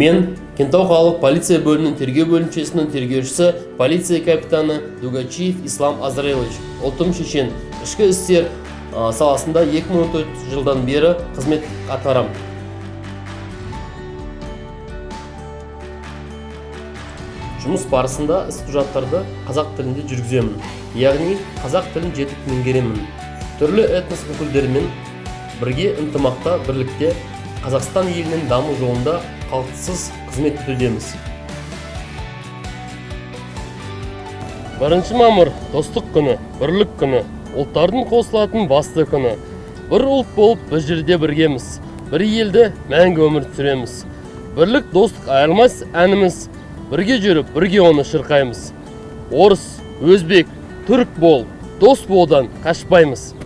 Мен Кентау қалалық полиция бөлімінің тергеу бөлімшесінің тергеушісі полиция капитаны Дугачиев Ислам Азраилович. Ұлтым шешен. Ішкі істер саласында 2014 жылдан бері қызмет атқарам. Жұмыс барысында іс құжаттарды қазақ тілінде жүргіземін. Яғни қазақ тілін жетік меңгеремін. Түрлі этнос өкілдерімен бірге ынтымақта бірлікте Қазақстан елінің даму жолында қалтқысыз қызмет етудеміз. 1 мамыр достық күні, бірлік күні, ұлттардың қосылатын басты күні. Бір ұлт болып бір жерде біргеміз, бір елді мәңгі өмір сүреміз. Бірлік достық айырылмас әніміз, бірге жүріп, бірге оны шырқаймыз. Орыс, өзбек, түрік бол, дос болудан қашпаймыз.